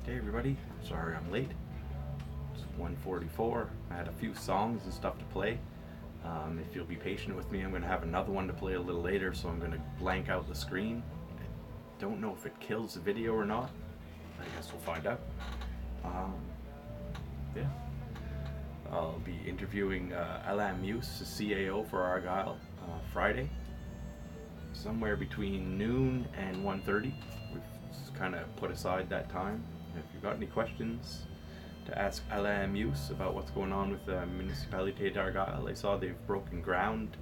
Hey everybody, sorry I'm late. It's 1:44. I had a few songs and stuff to play. If you'll be patient with me, I'm going to have another one to play a little later, so I'm going to blank out the screen. I don't know if it kills the video or not. I guess we'll find out. Um, yeah, I'll be interviewing Alain Muse, the CAO for Argyle, Friday, somewhere between noon and 1:30. We've kind of put aside that time. If you've got any questions to ask Alain Muse about what's going on with the Municipalité d'Argyle, I saw they've broken ground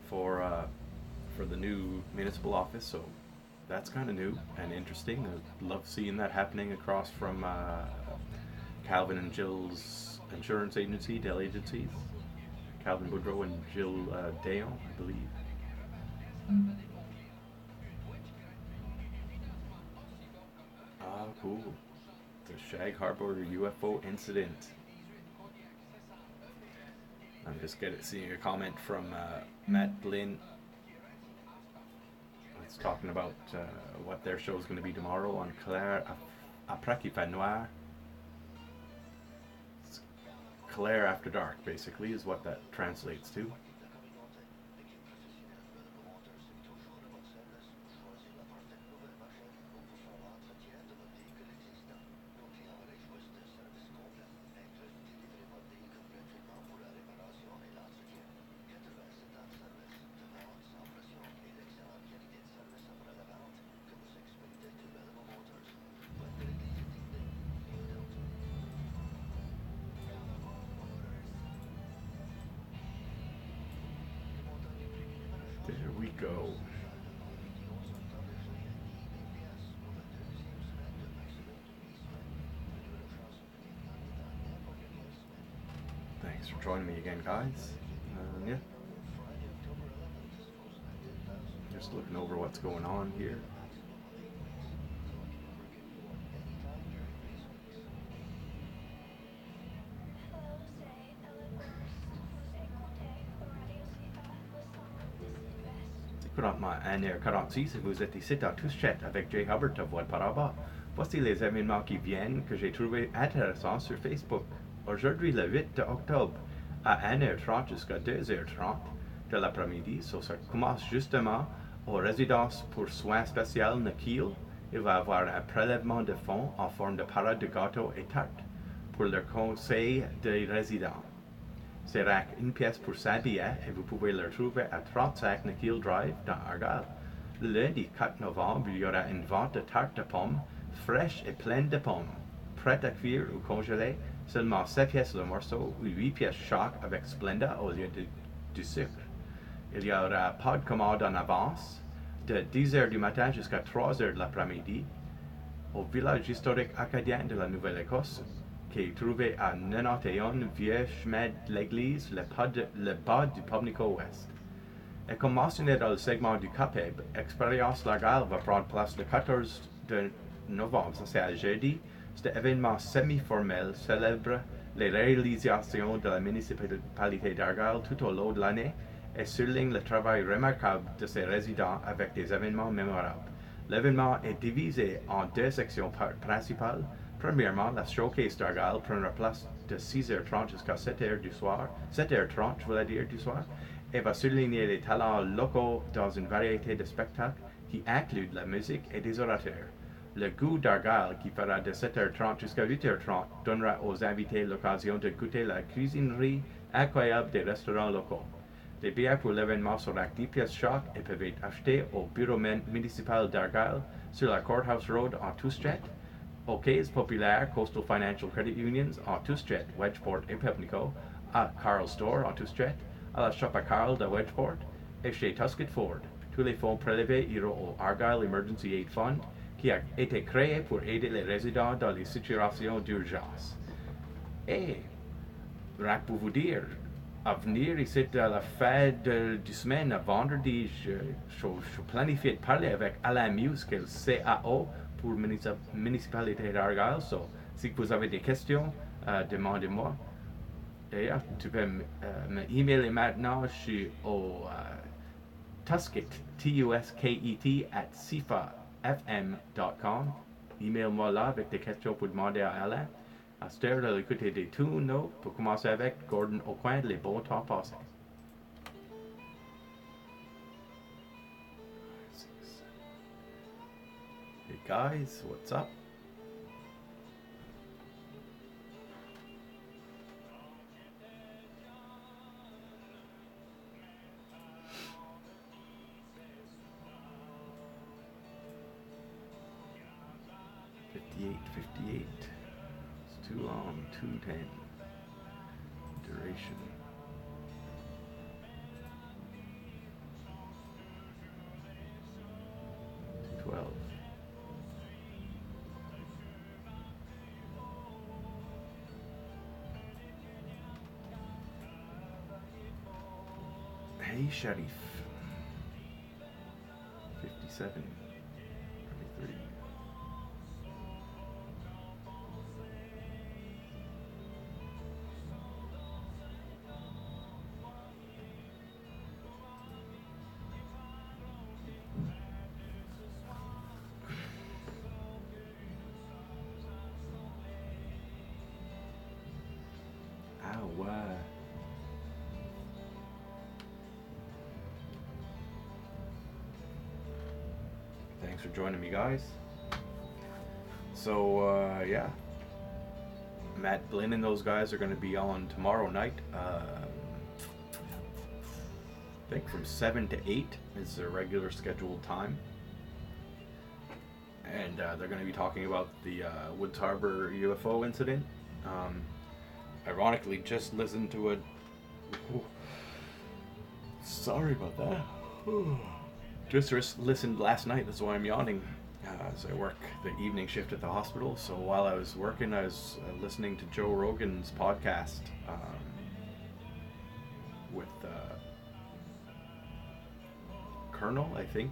for the new municipal office, so that's kind of new and interesting. I love seeing that happening across from Calvin and Jill's insurance agency, Dell Agencies. Calvin Boudreau and Jill Dayon, I believe. Ah, cool. The Shag Harbor UFO incident. I'm just seeing a comment from Matt Blinn. It's talking about what their show is going to be tomorrow on Claire Après qu'il fait noir. It's Claire After Dark, basically, is what that translates to. There we go. Thanks for joining me again, guys. Yeah, just looking over what's going on here. Présentement à 1h46 et vous êtes ici à Tous Chat avec Jay Hubbard de Voix'd Par-en-Bas. Voici les événements qui viennent que j'ai trouvés intéressants sur Facebook. Aujourd'hui, le 8 octobre, à 1h30 jusqu'à 2h30 de l'après-midi, ça commence justement aux résidences pour soins spéciaux Nakil. Il va y avoir un prélèvement de fonds en forme de parade de gâteaux et tartes pour le conseil des résidents. C'est une pièce pour 5 billets et vous pouvez le trouver à 35 Nakil Drive dans Argyle. Le lundi 4 novembre, il y aura une vente de tartes de pommes fraîches et pleines de pommes, prêtes à cuire ou congelées, seulement 7 pièces le morceau ou 8 pièces chaque avec Splenda au lieu du sucre. Il y aura pas de commande en avance de 10h du matin jusqu'à 3h de l'après-midi au village historique acadien de la Nouvelle-Écosse, qui est trouvé à 91 Vieux Chemin de l'Église, le bas du Pubnico Ouest. Et comme mentionné dans le segment du CAPEB, Expérience Lagale va prendre place le 14 de novembre, ça c'est à jeudi. Cet événement semi-formel célèbre les réalisations de la municipalité d'Argyle tout au long de l'année et souligne le travail remarquable de ses résidents avec des événements mémorables. L'événement est divisé en deux sections principales. Premièrement, la showcase d'Argyle prendra place de 6h30 jusqu'à 7h du soir, 7h30 je voulais dire du soir, et va souligner les talents locaux dans une variété de spectacles qui incluent de la musique et des orateurs. Le goût d'Argyle, qui fera de 7h30 jusqu'à 8h30, donnera aux invités l'occasion de goûter la cuisinerie incroyable des restaurants locaux. Les billets pour l'événement seront 10 pièces chaque et peuvent être achetés au bureau municipal d'Argyle sur la Courthouse Road en Toustret, aux caisses populaires Coastal Financial Credit Unions en Toustret, Wedgeport et Pepnico, à Carl Store en Toustret, à la shop à Carl de Wedgeport et chez Tusket Ford. Tous les fonds prélevés iront au Argyle Emergency Aid Fund, qui a été créé pour aider les résidents dans les situations d'urgence. Et, rien que pour vous dire, à venir ici à la fin du semaine, à vendredi, je planifie de parler avec Alain Muse, qui est le CAO pour la municipalité d'Argyle. So, si vous avez des questions, demandez-moi. D'ailleurs, tu peux me emailer maintenant. Je suis au Tusket, TUSKET, at CIFAFM.com. email-moi là avec des questions pour demander à Alain. À cette heure de l'écouter des tunes, no? Pour commencer avec Gordon au coin de les bons temps passés. Hey guys, what's up? $58.58. It's too long. 2:10. Duration. $2:12. Hey Sharif. 57. 23. Thanks for joining me, guys. So, yeah. Matt Blinn and those guys are going to be on tomorrow night. I think from 7 to 8 is their regular scheduled time. And they're going to be talking about the Woods Harbor UFO incident. Ironically, just listened to it. Sorry about that. Just listened last night, that's why I'm yawning. As I work the evening shift at the hospital. So while I was working, I was listening to Joe Rogan's podcast with Colonel, I think.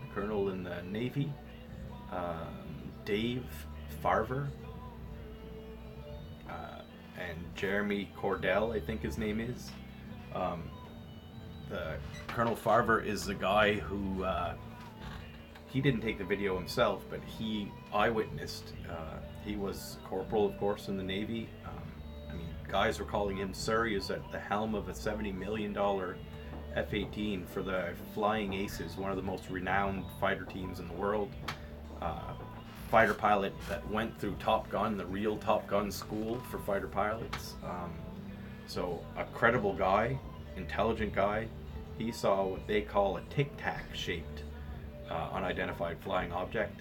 The Colonel in the Navy. Dave Farver. And Jeremy Cordell, I think his name is. The Colonel Farver is the guy who he didn't take the video himself, but he eyewitnessed. He was corporal, of course, in the Navy. I mean, guys were calling him sir. He was at the helm of a $70 million F-18 for the Flying Aces, one of the most renowned fighter teams in the world. Fighter pilot that went through Top Gun, the real Top Gun school for fighter pilots. So a credible guy, intelligent guy. He saw what they call a tic-tac shaped unidentified flying object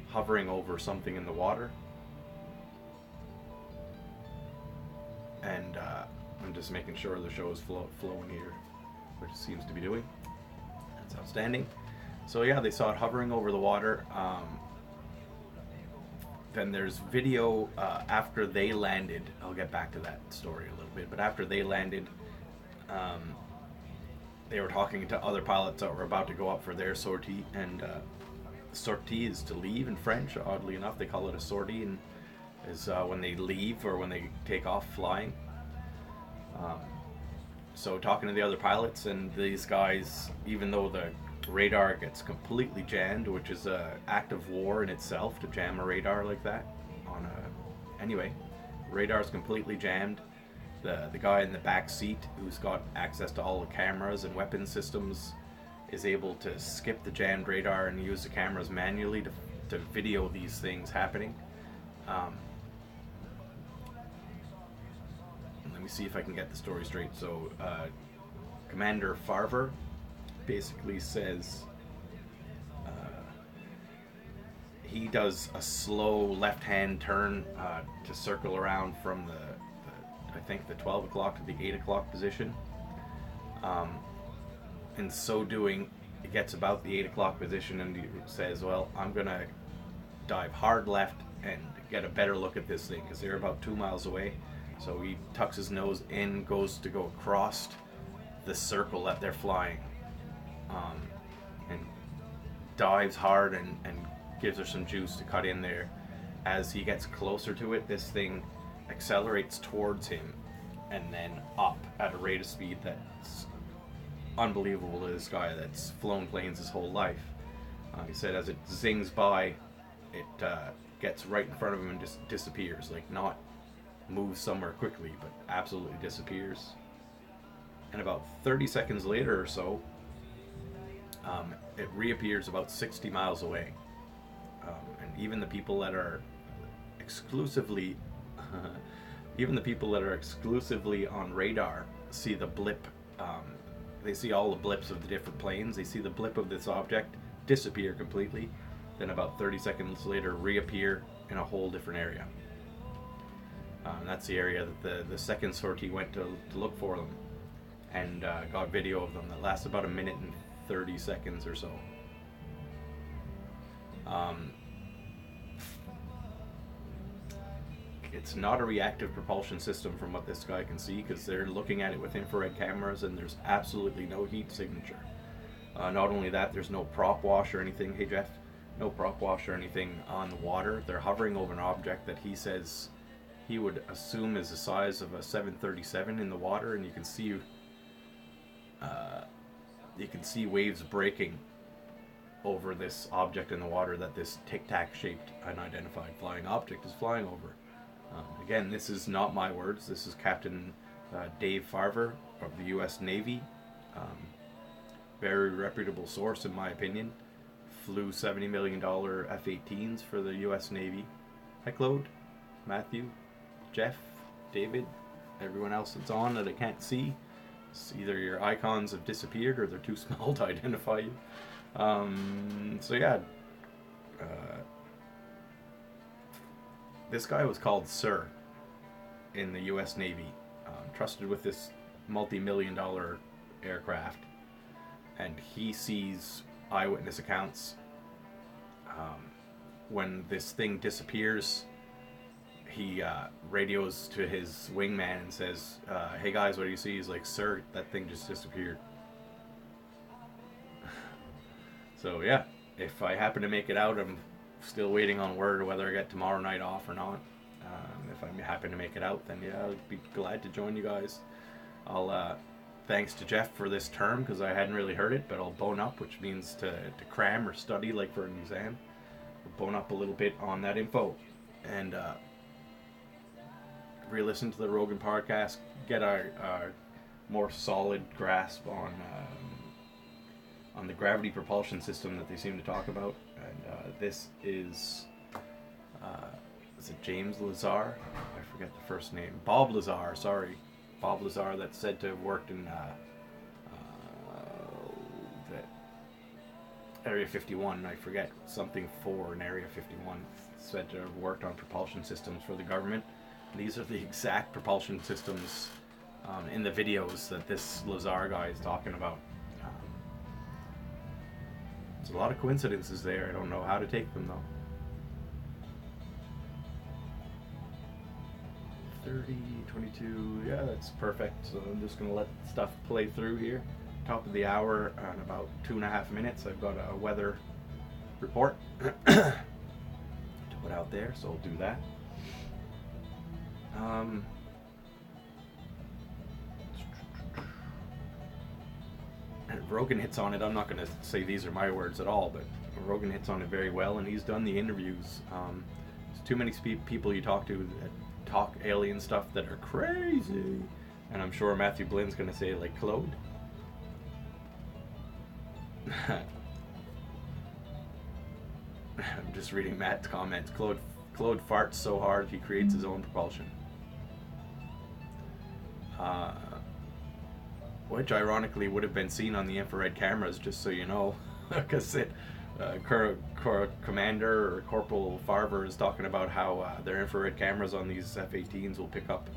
hovering over something in the water. And I'm just making sure the show is flowing here, which it seems to be doing. That's outstanding. So yeah, they saw it hovering over the water. Then there's video after they landed. I'll get back to that story a little bit, but after they landed, they were talking to other pilots that were about to go up for their sortie, and sortie is to leave in French. Oddly enough, they call it a sortie, and is when they leave or when they take off flying. So talking to the other pilots, and these guys, even though the radar gets completely jammed, which is an act of war in itself to jam a radar like that. Anyway, radar's completely jammed. The guy in the back seat, who's got access to all the cameras and weapon systems, is able to skip the jammed radar and use the cameras manually to video these things happening. Let me see if I can get the story straight. So Commander Farver basically says he does a slow left-hand turn to circle around from I think the 12 o'clock to the 8 o'clock position. In so doing, it gets about the 8 o'clock position, and he says, well, I'm gonna dive hard left and get a better look at this thing, because they're about 2 miles away. So he tucks his nose in, goes to go across the circle that they're flying, and dives hard and gives her some juice to cut in there. As he gets closer to it, this thing accelerates towards him and then up at a rate of speed that's unbelievable to this guy that's flown planes his whole life. He said as it zings by, it gets right in front of him and just disappears. Like, not moves somewhere quickly, but absolutely disappears. And about 30 seconds later or so, it reappears about 60 miles away. And even the people that are exclusively on radar see the blip. They see all the blips of the different planes. They see the blip of this object disappear completely, then about 30 seconds later reappear in a whole different area. That's the area that the second sortie went to look for them, and got video of them that lasts about a minute and 30 seconds or so. It's not a reactive propulsion system from what this guy can see, because they're looking at it with infrared cameras and there's absolutely no heat signature. Not only that, there's no prop wash or anything. Hey Jeff, no prop wash or anything on the water. They're hovering over an object that he says he would assume is the size of a 737 in the water, and you can see waves breaking over this object in the water that this tic-tac shaped unidentified flying object is flying over. Again, this is not my words. This is Captain Dave Farver of the U.S. Navy. Very reputable source, in my opinion. Flew $70 million F-18s for the U.S. Navy. Hi, Claude, Matthew, Jeff, David, everyone else that's on that I can't see. It's either your icons have disappeared or they're too small to identify you. So yeah. This guy was called Sir in the U.S. Navy, trusted with this multi-million-dollar aircraft, and he sees eyewitness accounts. When this thing disappears, he radios to his wingman and says, hey guys, what do you see? He's like, sir, that thing just disappeared. So yeah, if I happen to make it out, I'm still waiting on word whether I get tomorrow night off or not. If I happen to make it out, then yeah, I'd be glad to join you guys. I'll thanks to Jeff for this term, because I hadn't really heard it, but I'll bone up, which means to cram or study like for an exam. I'll bone up a little bit on that info and re-listen to the Rogan podcast, get a more solid grasp on the gravity propulsion system that they seem to talk about. And this is it James Lazar? I forget the first name. Bob Lazar, sorry. Bob Lazar, that's said to have worked in the Area 51. I forget something 4 in Area 51. Said to have worked on propulsion systems for the government. These are the exact propulsion systems in the videos that this Lazar guy is talking about. There's a lot of coincidences there. I don't know how to take them though. 30, 22, yeah, that's perfect. So I'm just gonna let stuff play through here. Top of the hour, in about 2.5 minutes, I've got a weather report to put out there, so I'll do that. Rogan hits on it. I'm not going to say these are my words at all, but Rogan hits on it very well, and he's done the interviews. There's too many people you talk to that talk alien stuff that are crazy, and I'm sure Matthew Blynn's going to say, like, Claude. I'm just reading Matt's comments. Claude farts so hard he creates his own propulsion. Which ironically would have been seen on the infrared cameras, just so you know, because Commander or Corporal Farver is talking about how their infrared cameras on these F-18s will pick up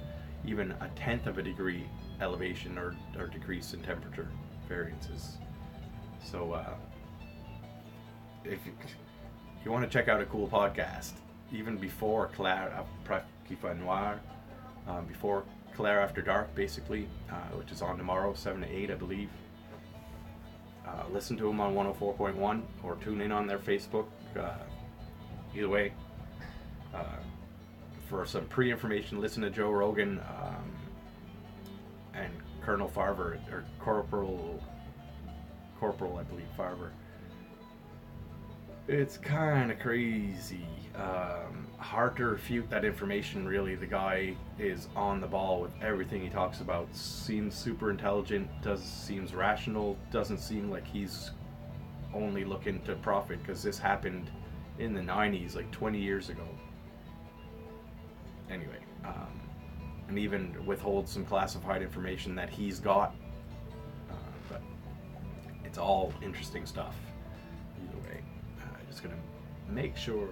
even a 1/10 of a degree elevation or decrease in temperature variances. So if you want to check out a cool podcast, even before Claire Noir, before Claire After Dark, basically, which is on tomorrow, 7 to 8, I believe. Listen to them on 104.1 or tune in on their Facebook. Either way, for some pre-information, listen to Joe Rogan and Colonel Farver, or Corporal, I believe, Farver. It's kind of crazy. Hard to refute that information, really. The guy is on the ball with everything he talks about. Seems super intelligent, seems rational, doesn't seem like he's only looking to profit, because this happened in the 90s, like 20 years ago. Anyway, and even withhold some classified information that he's got. But it's all interesting stuff. Either way, I'm just gonna make sure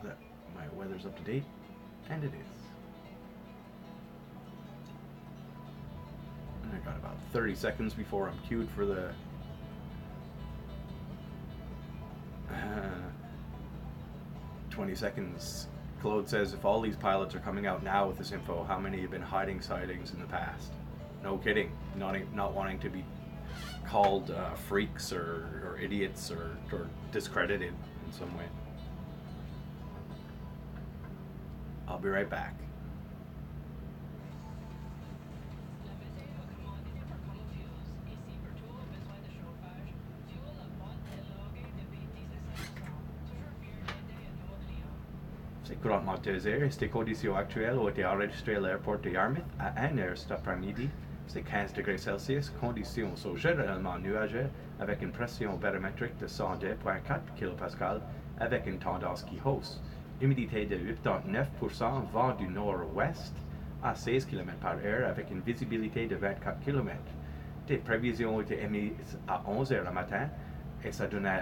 that my weather's up to date, and it is. And I got about 30 seconds before I'm queued for the 20 seconds. Claude says, if all these pilots are coming out now with this info, how many have been hiding sightings in the past? No kidding. Not wanting to be called freaks or idiots or discredited in some way. I'll be right back. Couramment 2 heures, ces conditions actuelles ont été enregistrées à l'aéroport de Yarmouth à 1 heure cet après-midi. C'est 15 degrés Celsius. Conditions sont généralement nuageuses avec une pression barométrique de 102,4 kPa avec une tendance qui hausse. Humidité de 89%, vent du nord-ouest à 16 km/h avec une visibilité de 24 km. Des prévisions ont été émises à 11 heures le matin et ça donne un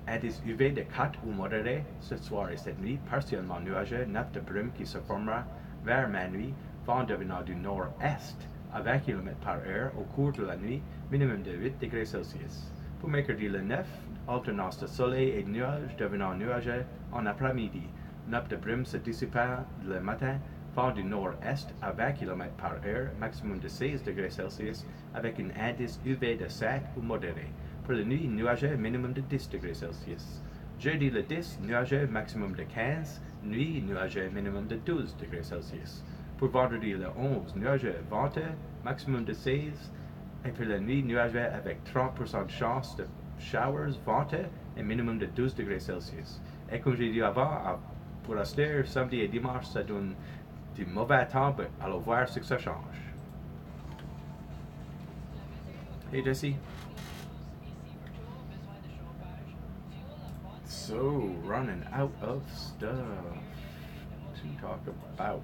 indice UV de 4 ou modéré ce soir et cette nuit, partiellement nuageux, nappe de brume qui se formera vers minuit, vent devenant du nord-est à 20 km/h au cours de la nuit, minimum de 8 degrés Celsius. Pour mercredi le 9, alternance de soleil et de nuages devenant nuageux en après-midi, nappe de brume se dissipant le matin, vent du nord-est à 20 km/h, maximum de 16 degrés Celsius avec un indice UV de 5 ou modéré. Pour la nuit, nuageux, minimum de 10 degrés Celsius. Jeudi le 10, nuageux, maximum de 15. Nuit, nuageux, minimum de 12 degrés Celsius. Pour vendredi le 11, nuageux, venteux, maximum de 16. Et pour la nuit, nuageux avec 30% de chance de showers, venteux, et minimum de 12 degrés Celsius. Et comme j'ai dit avant, pour rester, samedi et dimanche, ça donne du mauvais temps, mais allons voir ce que ça change. Hey Jesse. So, running out of stuff to talk about.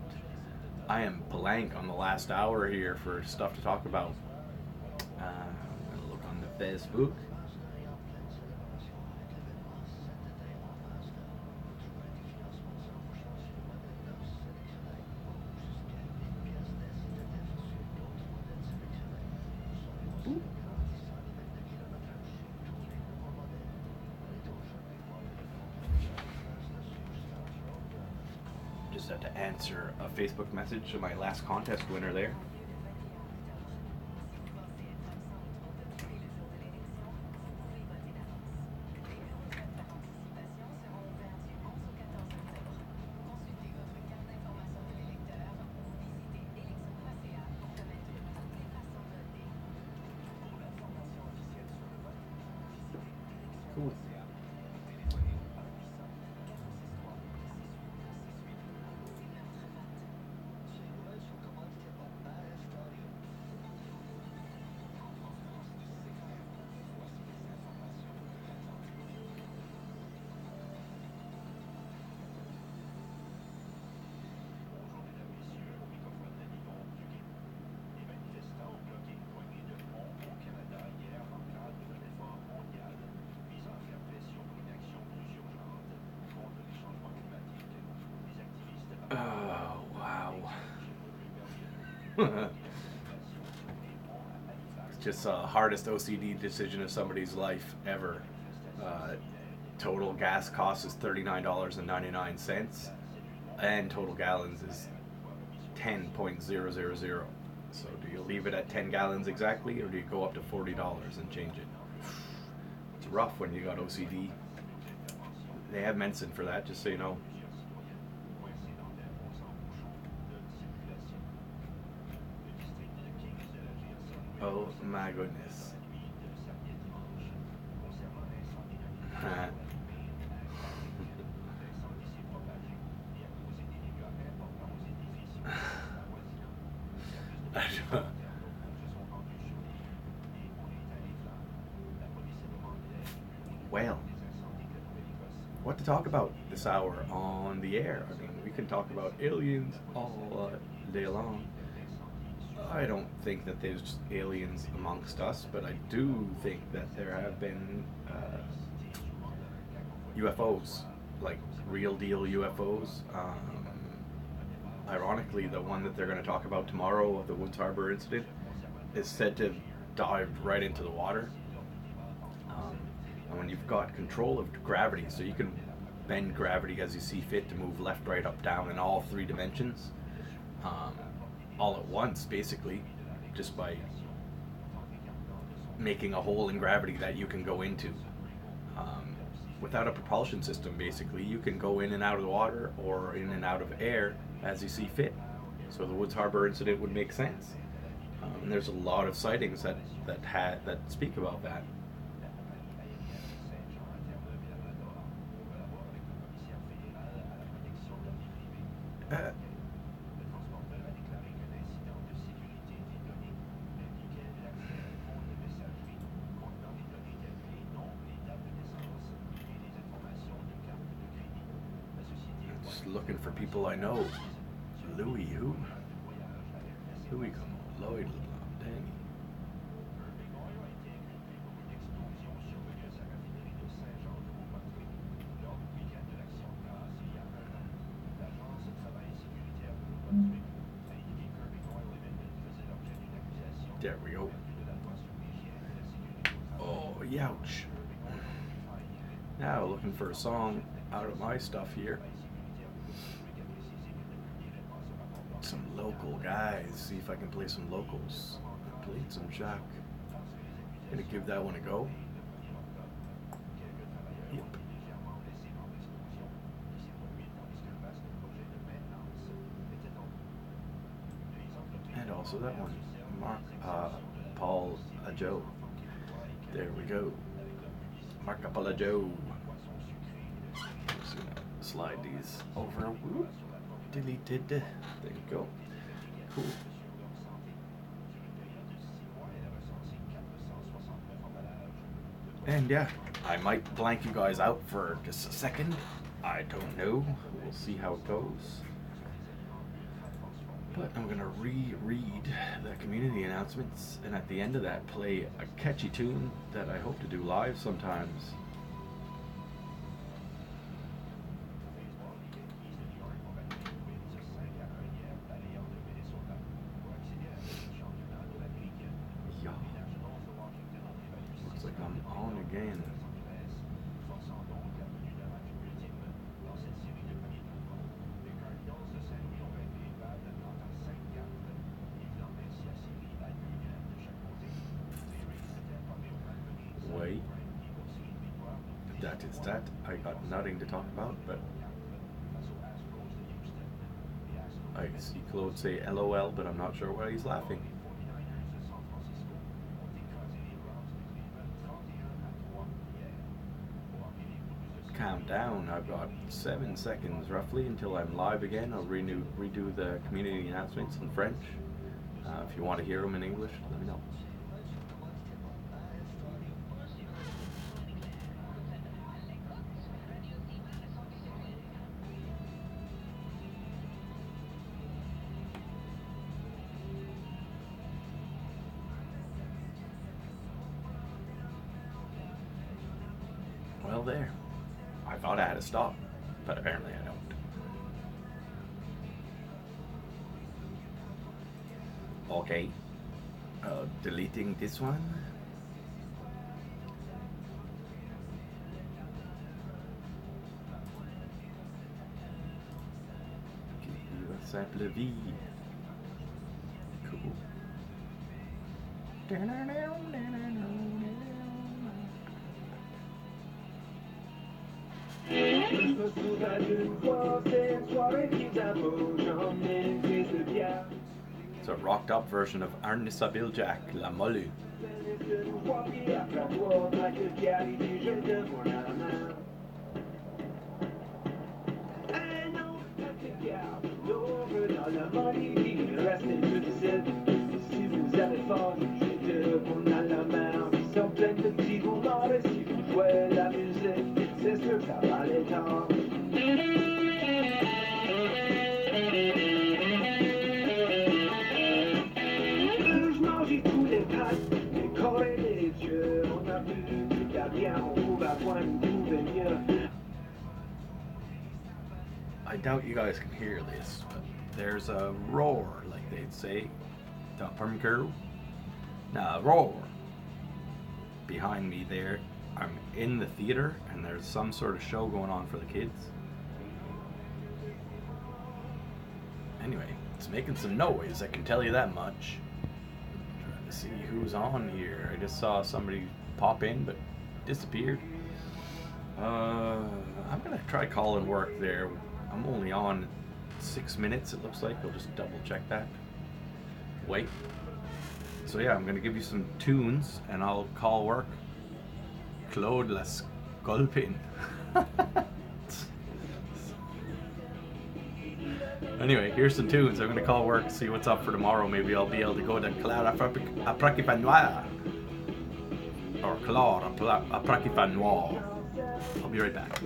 I am blank on the last hour here for stuff to talk about. I'm going to look on the Facebook. Just have to answer a Facebook message to my last contest winner there. Cool. Oh, wow. It's just the hardest OCD decision of somebody's life ever. Total gas cost is $39.99, and total gallons is 10.000. So do you leave it at 10 gallons exactly, or do you go up to $40 and change it? It's rough when you got OCD. They have medicine for that, just so you know. Oh my goodness. Well, what to talk about this hour on the air? I mean, we can talk about aliens all day long. I don't think that there's aliens amongst us, but I do think that there have been UFOs, like real deal UFOs. Ironically, the one that they're going to talk about tomorrow of the Woods Harbor incident is said to have dived right into the water. And when you've got control of gravity, so you can bend gravity as you see fit to move left, right, up, down in all three dimensions, all at once, basically, just by making a hole in gravity that you can go into. Without a propulsion system, basically, you can go in and out of the water or in and out of air as you see fit. So the Woods Harbor incident would make sense. And there's a lot of sightings that speak about that. Just looking for people I know. Louis, who? Louis, Lloyd, Danny. There we go. Oh, youch. Now looking for a song out of my stuff here. Some local guys. See if I can play some locals. I played some Jacques. Gonna give that one a go. Yep. And also that one. Paul Joe. There we go. Mark Paul Joe. Just gonna slide these over. Whoop. Deleted. There you go. Cool. And yeah, I might blank you guys out for just a second. I don't know. We'll see how it goes. But I'm going to reread the community announcements, and at the end of that play a catchy tune that I hope to do live sometimes. Yeah. Looks like I'm on again. Wait, that is that. I got nothing to talk about, but I see Claude say LOL, but I'm not sure why he's laughing. Calm down. I've got 7 seconds roughly until I'm live again. I'll redo the community announcements in French. If you want to hear them in English, let me know. Well, there. I thought I had to stop, but apparently I don't. Okay. Deleting this one. Simple vie. Cool. It's a rocked up version of Arne Jack, La Molle. Le petit bonheur, et si vous jouez la musique, c'est sûr que ça va les temps. Je mangeais tous les pâtes, les corps et les yeux. On a vu toute la bière, on pouvait avoir une nouvelle mieux. I doubt you guys can hear this, but there's a roar, like they'd say. From girl. Now, roar. Behind me there, I'm in the theater, and there's some sort of show going on for the kids. Anyway, it's making some noise, I can tell you that much. I'm trying to see who's on here. I just saw somebody pop in, but disappeared. I'm gonna try calling work there. I'm only on 6 minutes, it looks like. I'll just double check that. Wait. So yeah, I'm gonna give you some tunes and I'll call work. Claude La Sculpin. Anyway, here's some tunes. I'm gonna call work, see what's up for tomorrow. Maybe I'll be able to go to Claude Apracipanois. Or Claude Apracipanois. I'll be right back.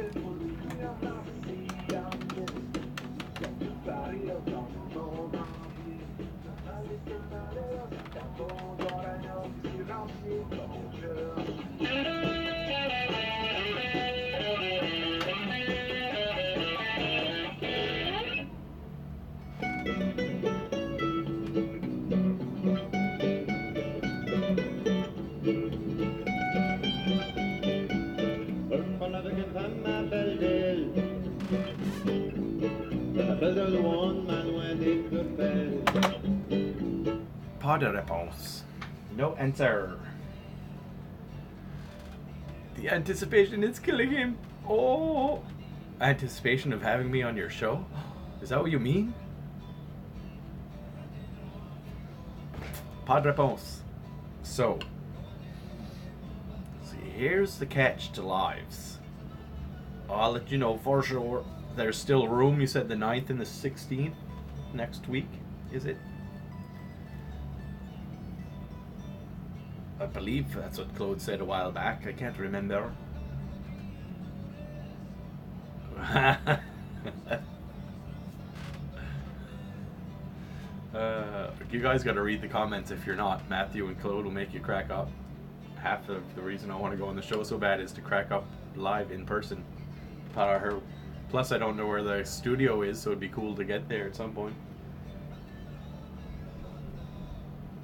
Pas de réponse. No answer. The anticipation is killing him. Oh, anticipation of having me on your show? Is that what you mean? Pas de réponse. So, see, here's the catch to lives. I'll let you know for sure. There's still room. You said the 9th and the 16th next week, is it? I believe that's what Claude said a while back. I can't remember. You guys got to read the comments if you're not. Matthew and Claude will make you crack up. Half of the reason I want to go on the show so bad is to crack up live in person. Plus, I don't know where the studio is, so it'd be cool to get there at some point.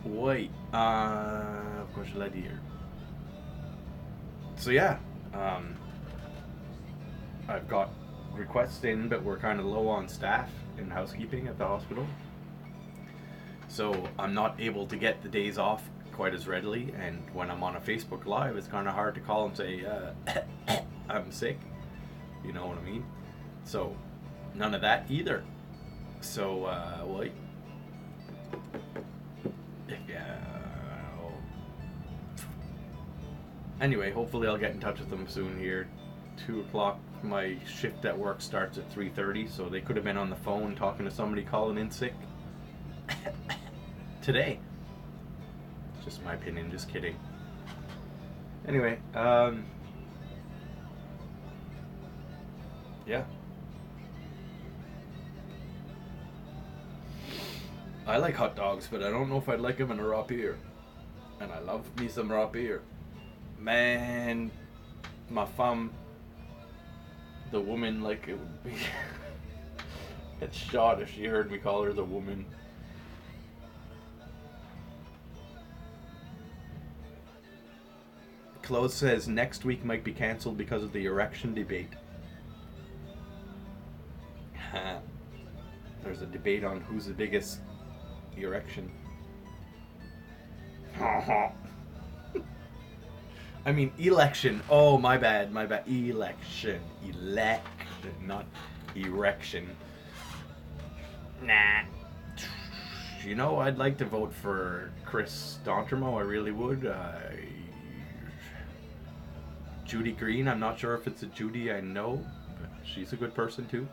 Wait, of course, je l'ai dit here. So yeah, I've got requests in, but we're kind of low on staff in housekeeping at the hospital. So I'm not able to get the days off quite as readily, and when I'm on a Facebook Live, it's kind of hard to call and say, I'm sick. You know what I mean? So, none of that either. So, wait. Yeah. Anyway, hopefully I'll get in touch with them soon here. 2 o'clock, my shift at work starts at 3:30, so they could have been on the phone talking to somebody calling in sick. Today. It's just my opinion, just kidding. Anyway, yeah. I like hot dogs, but I don't know if I'd like them in a raw beer. And I love me some raw beer. Man, ma femme, the woman, like, it would be get shot if she heard me call her the woman. Claude says next week might be cancelled because of the erection debate. There's a debate on who's the biggest erection. I mean election. Oh, my bad. Election, not erection. Nah. You know, I'd like to vote for Chris Dontermo. I really would. Judy Green. I'm not sure if it's a Judy I know, but she's a good person too.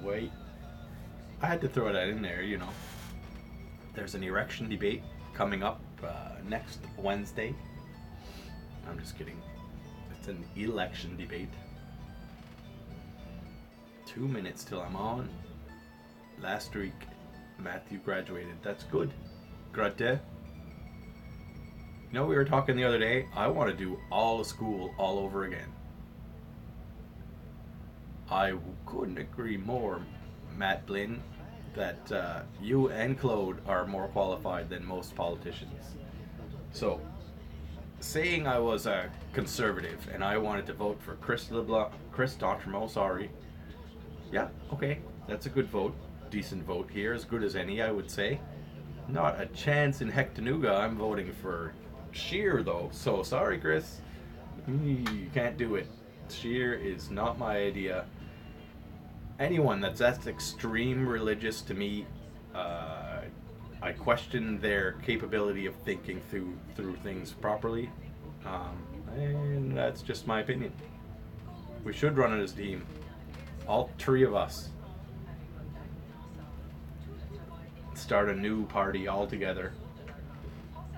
Wait. I had to throw that in there, you know. There's an erection debate coming up next Wednesday. I'm just kidding. It's an election debate. 2 minutes till I'm on. Last week, Matthew graduated. That's good. Grade. You know, we were talking the other day. I want to do all of school all over again. I couldn't agree more, Matt Blinn, that you and Claude are more qualified than most politicians. So, saying I was a conservative and I wanted to vote for Chris D'Entremont, sorry. Yeah, okay, that's a good vote. Decent vote here, as good as any, I would say. Not a chance in Hectanuga. I'm voting for Scheer, though. So, sorry, Chris. You can't do it. Scheer is not my idea. Anyone that's extreme religious to me, I question their capability of thinking through things properly, and that's just my opinion. We should run it as a team, all three of us. Start a new party all together.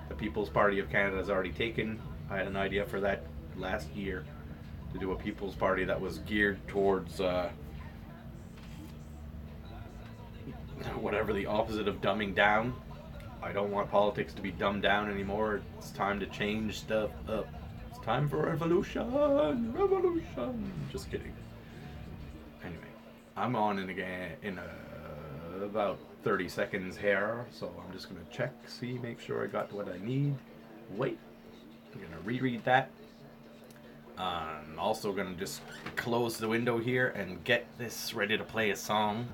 The People's Party of Canada has already taken. I had an idea for that last year, to do a People's Party that was geared towards whatever the opposite of dumbing down. I don't want politics to be dumbed down anymore. It's time to change stuff up. It's time for revolution. Just kidding. Anyway, I'm on in about 30 seconds here, so I'm just gonna check, make sure I got what I need. Wait, I'm gonna reread that. I'm also gonna just close the window here and get this ready to play a song.